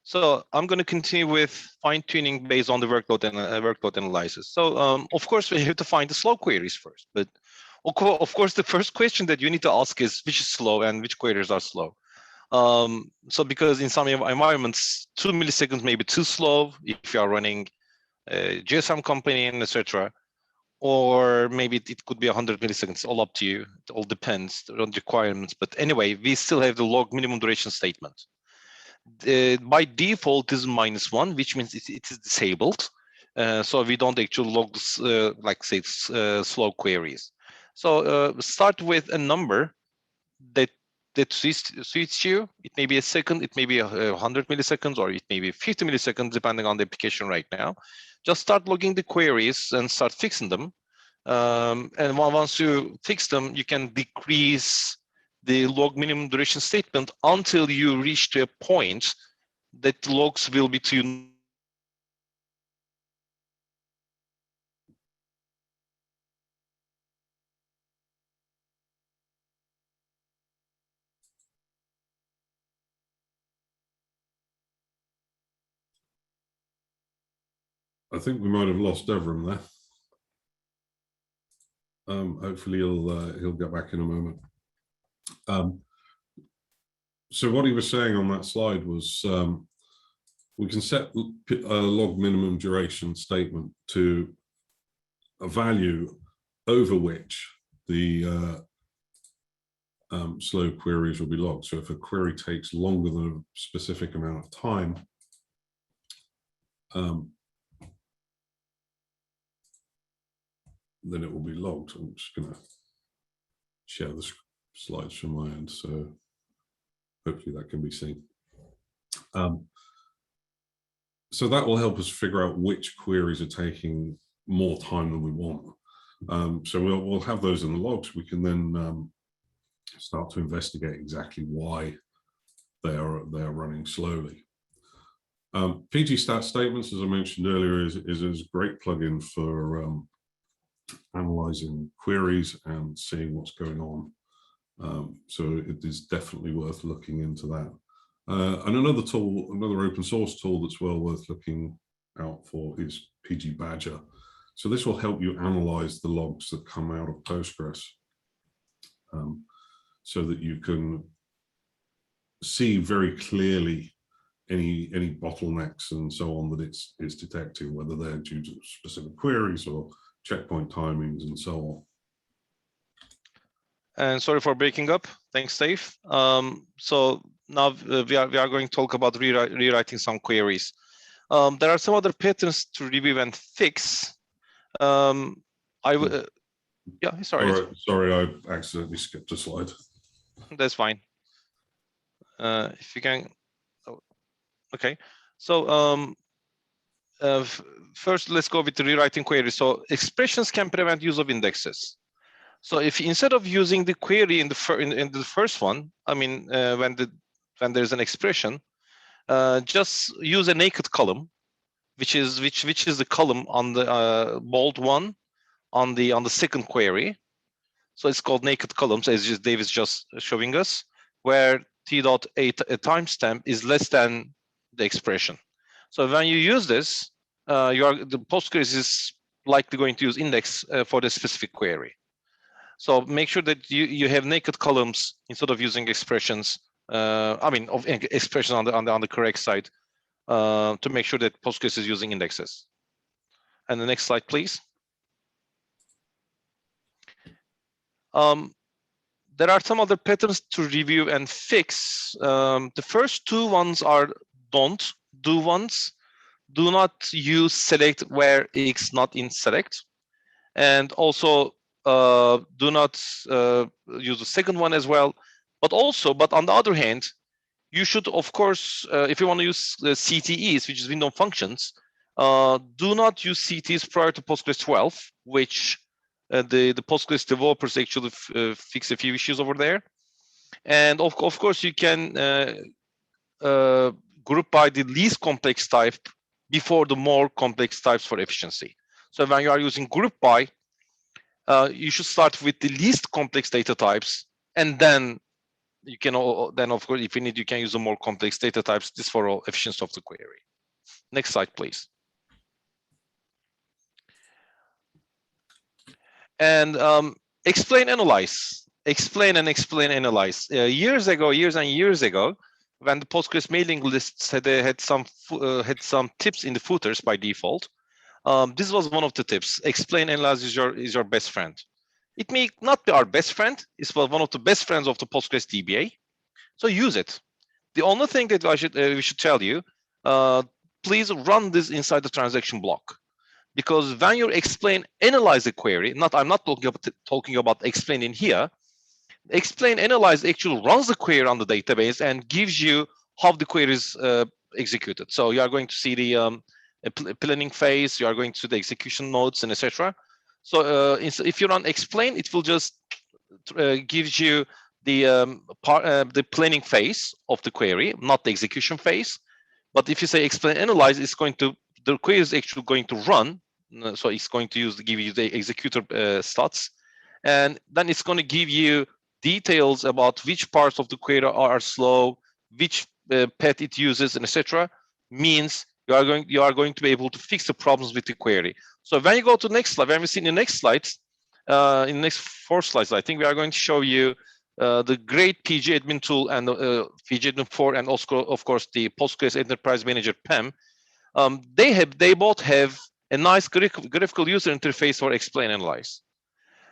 So I'm going to continue with fine-tuning based on the workload analysis. So of course, we have to find the slow queries first. But of course, the first question that you need to ask is which is slow and which queries are slow. So because in some environments, 2 milliseconds may be too slow if you are running a GSM company and etc. Or maybe it could be 100 milliseconds, all up to you. It all depends on the requirements. But anyway, we still have the log minimum duration statement. By default, this is -1, which means it is disabled. So we don't actually log, like say, slow queries. So start with a number that suits you. It may be a second, it may be 100 milliseconds, or it may be 50 milliseconds, depending on the application right now. Just start logging the queries and start fixing them. And once you fix them, you can decrease the log minimum duration statement until you reach to a point that logs will be too. I think we might have lost Devrim there. Hopefully he'll get back in a moment. So what he was saying on that slide was we can set a log minimum duration statement to a value over which the slow queries will be logged. So if a query takes longer than a specific amount of time, then it will be logged. I'm just going to share the slides from my end, so hopefully that can be seen. So that will help us figure out which queries are taking more time than we want. So we'll have those in the logs. We can then start to investigate exactly why they are running slowly. pgstat statements, as I mentioned earlier, is a great plugin for analyzing queries and seeing what's going on. So it is definitely worth looking into that. And another tool, another open source tool that's well worth looking out for is pgbadger. So this will help you analyze the logs that come out of Postgres, so that you can see very clearly any bottlenecks and so on that it's detecting, whether they're due to specific queries or checkpoint timings and so on. And sorry for breaking up. Thanks, Dave. So now we are going to talk about rewriting some queries. There are some other patterns to review and fix. Yeah, sorry. Sorry, I accidentally skipped a slide. That's fine. If you can. Oh, okay. So first, let's go with the rewriting query. So expressions can prevent use of indexes. So if instead of using the query in the first one, I mean, when there's an expression, just use a naked column, which is the column on the bold one on the second query. So it's called naked columns, as Dave is just showing us, where t.a timestamp is less than the expression. So when you use this, the Postgres is likely going to use index for the specific query. So make sure that you have naked columns instead of using expressions. I mean, of expression on the correct side, to make sure that Postgres is using indexes. And the next slide, please. There are some other patterns to review and fix. The first two ones are don't do ones. Do not use select where x not in select, and also do not use the second one as well. But on the other hand, you should, of course, if you want to use CTEs, which is window functions, do not use CTEs prior to Postgres 12, which the Postgres developers actually fix a few issues over there. And of course, you can group by the least complex type before the more complex types for efficiency. So when you are using group by, you should start with the least complex data types, and then you can of course, if you need, you can use the more complex data types. This for all efficiency of the query. Next slide, please. And explain, analyze. Explain and explain, analyze. Years and years ago, when the Postgres mailing lists had some tips in the footers by default, this was one of the tips. Explain, analyze is your best friend. It may not be our best friend. It's one of the best friends of the Postgres DBA. So use it. The only thing that we should tell you, please run this inside the transaction block. Because when you explain, analyze the query, I'm not talking about explain in here. Explain, analyze actually runs the query on the database and gives you how the query is executed. So you are going to see the planning phase, you are going to see the execution modes, and etc. So if you run explain, it will just gives you the planning phase of the query, not the execution phase. But if you say explain, analyze, the query is actually going to run. So it's going to give you the executor stats, and then it's going to give you details about which parts of the query are slow, which path it uses, and etc. Means you are going to be able to fix the problems with the query. So when you go to the next slide, when we see in the next slides, in the next 4 slides, I think we are going to show you the great PG admin tool and PG admin 4, and also, of course, the Postgres Enterprise Manager PEM. They both have a nice graphical user interface for explain and analyze.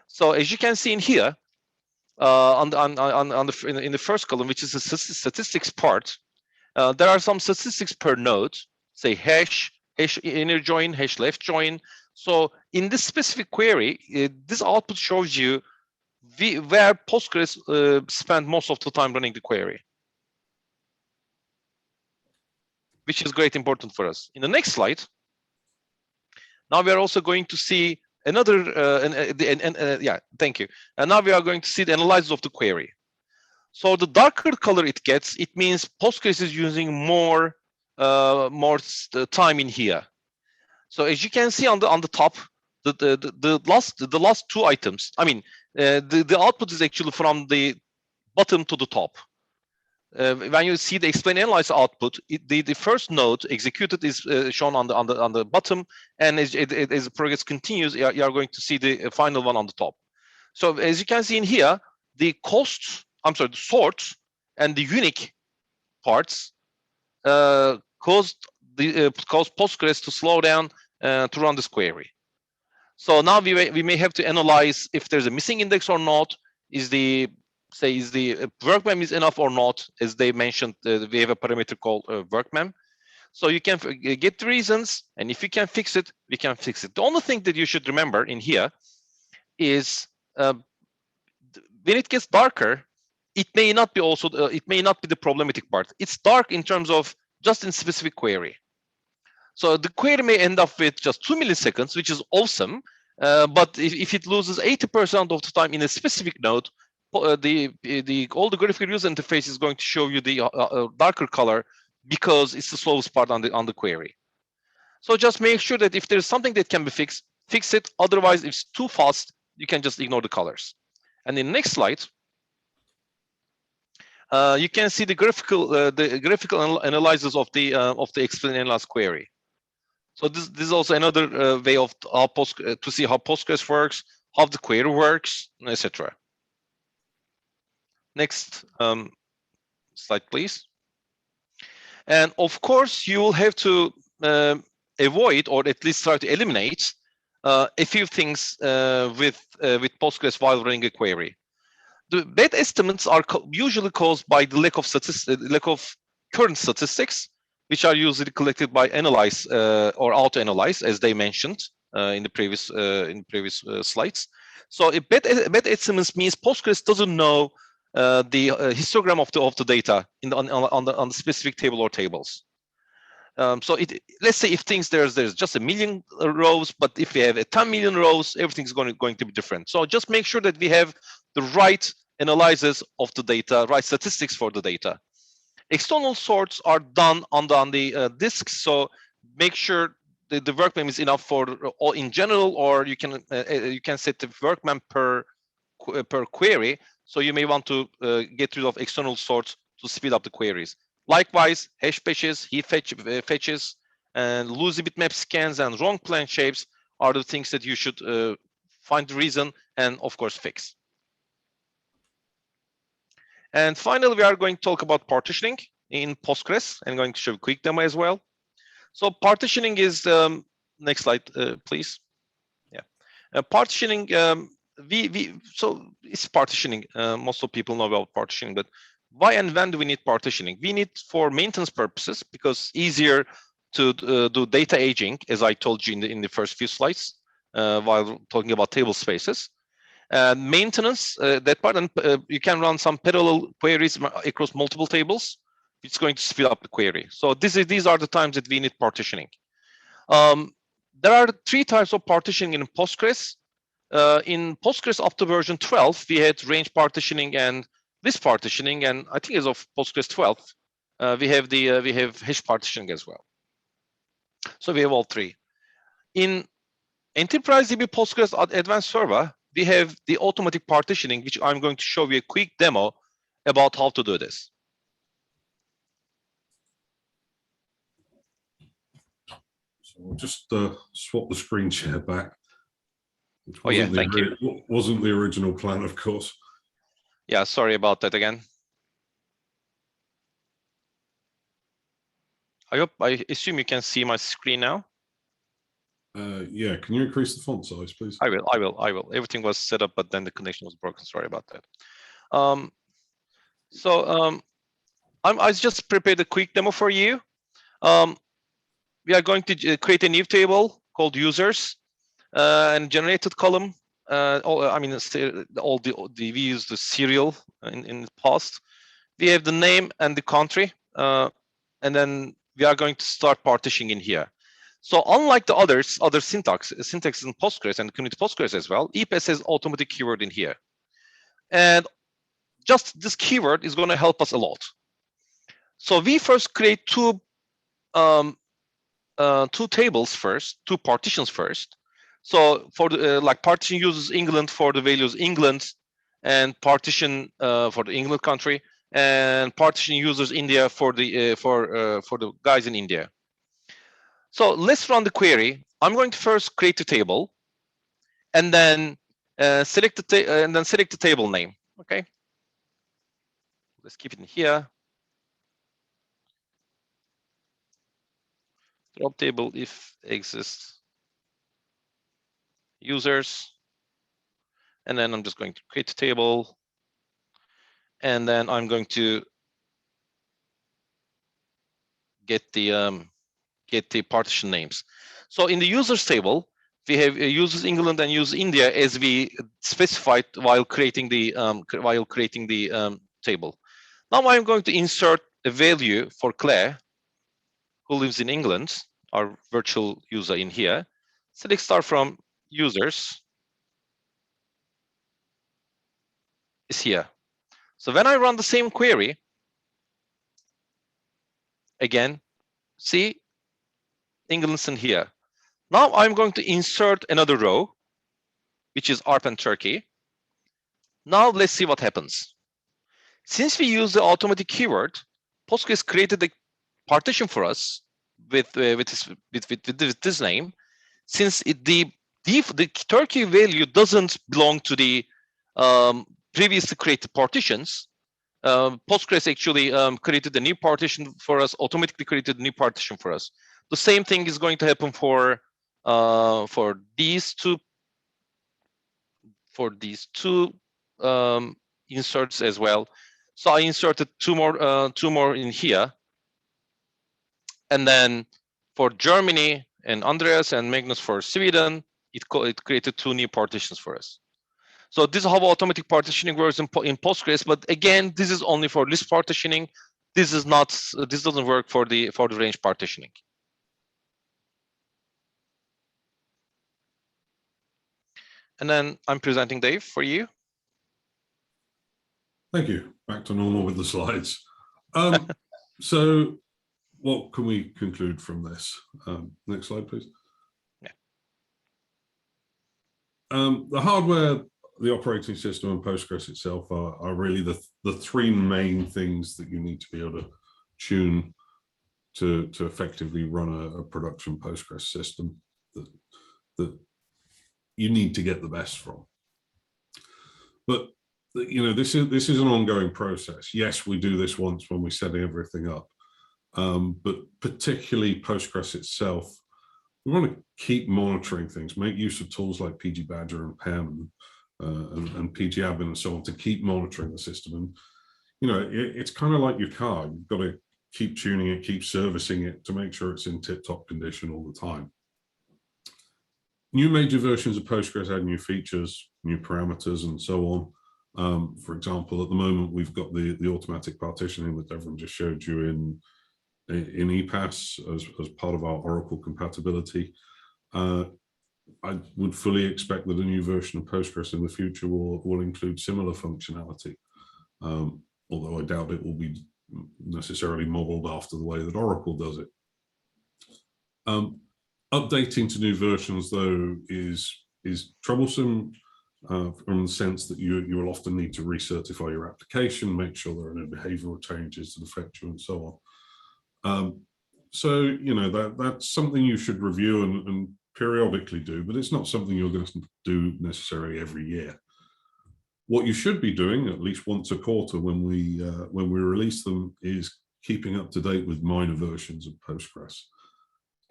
So as you can see in here, in the first column, which is the statistics part, there are some statistics per node, say hash inner join, hash left join. So in this specific query, this output shows you where Postgres spent most of the time running the query, which is great important for us. In the next slide, now we are also going to see another, yeah, thank you. And now we are going to see the analysis of the query. So the darker color it gets, it means Postgres is using more time in here. So as you can see on the top, the last 2 items. I mean, the output is actually from the bottom to the top. When you see the explain analyze output, the first node executed is shown on the bottom, and as the progress continues, you are going to see the final one on the top. So as you can see in here, the the sort and the unique parts caused Postgres to slow down to run this query. So now we may have to analyze if there's a missing index or not. Is the workmem is enough or not? As they mentioned, we have a parameter called workmem. So you can get the reasons, and if you can fix it, we can fix it. The only thing that you should remember in here is when it gets darker, it may not be the problematic part. It's dark in terms of just in specific query. So the query may end up with just 2 milliseconds, which is awesome. But if it loses 80% of the time in a specific node, all the graphical user interface is going to show you the darker color because it's the slowest part on the query. So just make sure that if there's something that can be fixed, fix it. Otherwise, if it's too fast, you can just ignore the colors. And in the next slide, you can see the graphical analysis of the explain analyze query. So this is also another way of to see how Postgres works, how the query works, etc. Next slide, please. And of course, you will have to avoid, or at least try to eliminate, a few things with Postgres while running a query. The bad estimates are usually caused by the lack of current statistics, which are usually collected by analyze or auto-analyze, as they mentioned in the previous slides. So a bad estimates means Postgres doesn't know the histogram of the data on the specific table or tables. So let's say if there's just 1 million rows, but if we have 10 million rows, everything's going to be different. So just make sure that we have the right analysis of the data, right statistics for the data. External sorts are done on the disks, so make sure the workmem is enough for all in general, or you can set the workmem per query. So you may want to get rid of external sorts to speed up the queries. Likewise, hash patches, heap fetches, and loosey bitmap scans and wrong plan shapes are the things that you should find the reason and, of course, fix. And finally, we are going to talk about partitioning in Postgres. I'm going to show a quick demo as well. So partitioning is, next slide, please. Yeah, partitioning, so it's partitioning. Most of people know about partitioning, but why and when do we need partitioning? We need for maintenance purposes, because easier to do data aging, as I told you in the first few slides, while talking about table spaces. Maintenance, that part, and you can run some parallel queries across multiple tables. It's going to speed up the query. So these are the times that we need partitioning. There are 3 types of partitioning in Postgres. In Postgres up to version 12, we had range partitioning and list partitioning, and I think as of Postgres 12, we have hash partitioning as well. So we have all 3. In Enterprise DB Postgres Advanced Server, we have the automatic partitioning, which I'm going to show you a quick demo about how to do this. I'll just swap the screen share back. Which Oh yeah, thank you. Wasn't the original plan, of course. Yeah, sorry about that again. I assume you can see my screen now. Yeah, can you increase the font size, please? I will. Everything was set up, but then the connection was broken. Sorry about that. I just prepared a quick demo for you. We are going to create a new table called users and generated column. We use the serial in the past. We have the name and the country, and then we are going to start partitioning in here. So unlike the other syntax in Postgres and community Postgres as well, EPS has automatic keyword in here. And just this keyword is going to help us a lot. So we first create two tables first, two partitions first. So for the partition uses England for the values England, and partition for the England country, and partition users India for the guys in India. So let's run the query. I'm going to first create a table, and then select the table name. Okay. Let's keep it in here. Drop table if exists users, and then I'm just going to create a table, and then I'm going to get the partition names. So in the users table, we have users England and users India as we specified while creating the table. Now I'm going to insert a value for Claire, who lives in England, our virtual user in here. Select star from users is here. So when I run the same query, again, see England's in here. Now I'm going to insert another row, which is ARP and Turkey. Now let's see what happens. Since we use the automatic keyword, Postgres created a partition for us with this name. Since the Turkey value doesn't belong to the previously created partitions, Postgres actually created a new partition for us, automatically created a new partition for us. The same thing is going to happen for these two inserts as well. So I inserted two more in here, and then for Germany and Andreas and Magnus for Sweden, it created two new partitions for us. So this is how automatic partitioning works in Postgres. But again, this is only for list partitioning. This is not. This doesn't work for the range partitioning. And then I'm presenting Dave for you. Thank you. Back to normal with the slides. So what can we conclude from this? Next slide, please. Yeah. The hardware, the operating system, and Postgres itself are really the three main things that you need to be able to tune to effectively run a production Postgres system that you need to get the best from. But you know, this is an ongoing process. Yes, we do this once when we're setting everything up, but particularly Postgres itself, we want to keep monitoring things, make use of tools like PG Badger and PEM and PG Admin and so on to keep monitoring the system. And you know, it's kind of like your car. You've got to keep tuning it, keep servicing it to make sure it's in tip-top condition all the time. New major versions of Postgres add new features, new parameters, and so on. For example, at the moment, we've got the automatic partitioning that Devrim just showed you in EPAS as part of our Oracle compatibility. I would fully expect that a new version of Postgres in the future will include similar functionality, although I doubt it will be necessarily modeled after the way that Oracle does it. Updating to new versions, though, is troublesome from the sense that you will often need to recertify your application, make sure there are no behavioral changes that affect you, and so on. So, you know, that's something you should review and periodically do, but it's not something you're going to do necessarily every year. What you should be doing at least once a quarter when we release them is keeping up to date with minor versions of Postgres.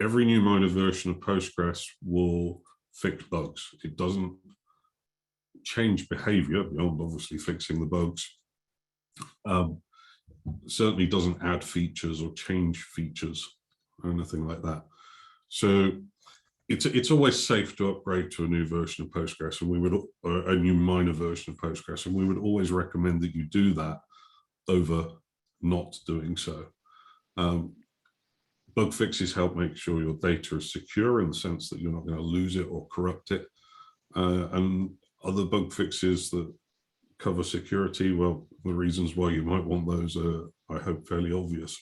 Every new minor version of Postgres will fix bugs. It doesn't change behavior beyond obviously fixing the bugs. Certainly doesn't add features or change features or anything like that. So it's always safe to upgrade to a new version of Postgres, and we would a new minor version of Postgres, and we would always recommend that you do that over not doing so. Bug fixes help make sure your data is secure in the sense that you're not going to lose it or corrupt it. And other bug fixes that cover security, well, the reasons why you might want those are, I hope, fairly obvious.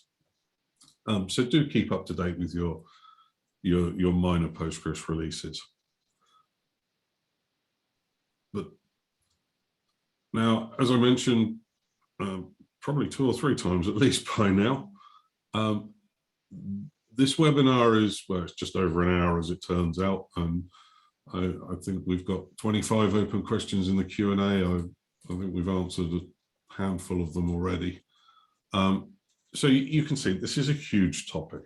So do keep up to date with your minor Postgres releases. But now, as I mentioned, probably 2 or 3 times at least by now, this webinar is, well, it's just over an hour as it turns out, and I think we've got 25 open questions in the Q&A. I think we've answered a handful of them already. So you can see this is a huge topic.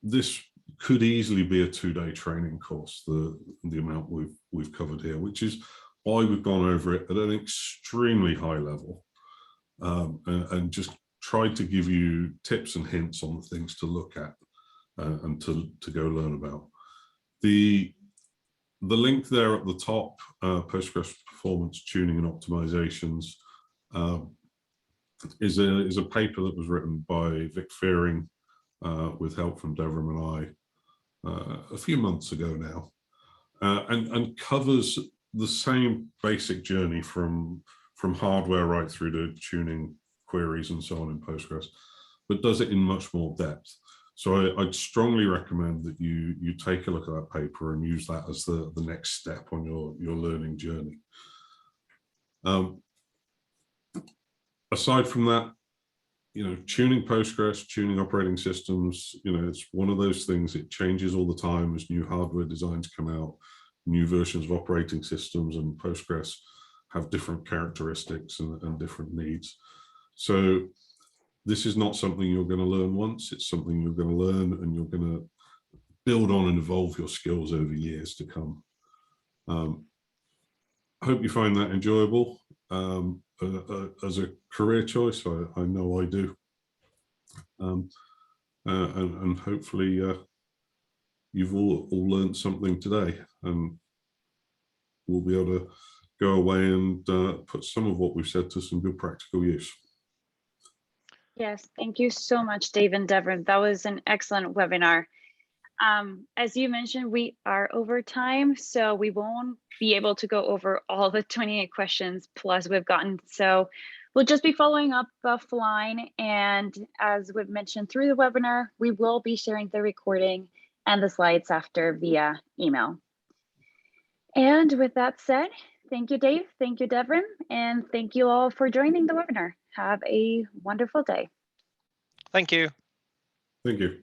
This could easily be a 2-day training course, the amount we've covered here, which is why we've gone over it at an extremely high level, and just tried to give you tips and hints on the things to look at and to go learn about. The link there at the top, Postgres performance tuning and optimizations, is a paper that was written by Vic Fearing with help from Devrim and I a few months ago now, and covers the same basic journey from hardware right through to tuning queries and so on in Postgres, but does it in much more depth. So I'd strongly recommend that you take a look at that paper and use that as the next step on your learning journey. Aside from that, you know, tuning Postgres, tuning operating systems, you know, it's one of those things, it changes all the time as new hardware designs come out, new versions of operating systems, and Postgres have different characteristics and different needs. So this is not something you're going to learn once, it's something you're going to learn and you're going to build on and evolve your skills over years to come. I hope you find that enjoyable. As a career choice, I know I do. And hopefully you've all learned something today, and we'll be able to go away and put some of what we've said to some good practical use. Yes, thank you so much, Dave and Devrim. That was an excellent webinar. As you mentioned, we are over time, so we won't be able to go over all the 28 questions plus we've gotten. So we'll just be following up offline. And as we've mentioned through the webinar, we will be sharing the recording and the slides after via email. And with that said, thank you, Dave. Thank you, Devrim. And thank you all for joining the webinar. Have a wonderful day. Thank you. Thank you.